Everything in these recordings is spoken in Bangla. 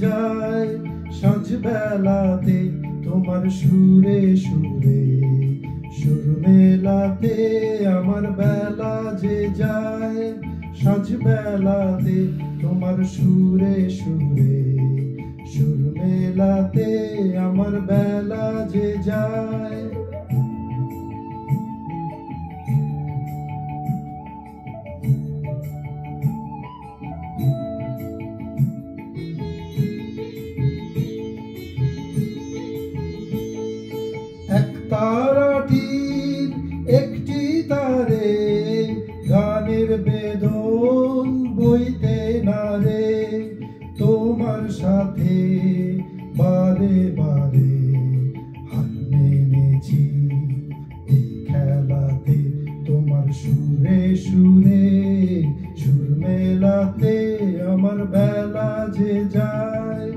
যায় সাঁঝ বেলাতে তোমার সুরে সুরে সুর মেলাতে আমার বেলা যে যায় সাঁঝ বেলাতে তোমার সুরে সুরে সুর মেলাতে আমার বেলা যে যায়। এক তারাটির একটি তারে গানের বেদন বইতে না রে তোমার সাথে বারে বারে হার মেনেছি এই খেলাতে তোমার সুরে সুরে সুর মেলাতে আমার বেলা যে যায়।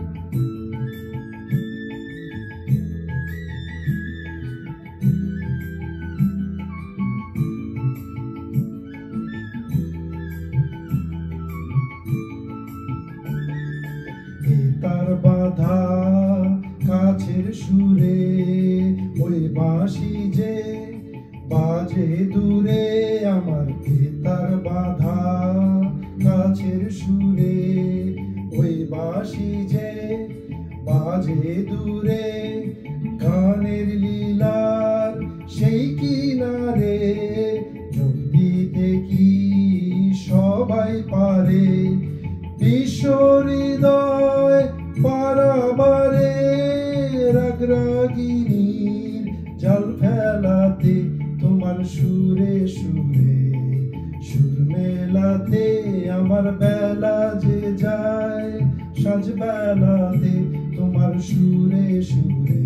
তার বাঁধা কাছের সুরে ওই বাঁশি যে বাজে দূরে আমার তার বাঁধা কাছের সুরে ওই বাঁশি যে বাজে দূরে গানের লীলার সেই কিনারে যোগ দিতে কি সবাই পারে বিশ্ব হৃদয় পারাবারে রাগরাগিনীর জাল ফেলাতে তোমার সুরে সুরে সুর মেলাতে আমার বেলা যে যায় সাঁঝ বেলাতে তোমার সুরে সুরে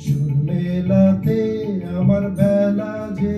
সুর মেলাতে আমার বেলা যে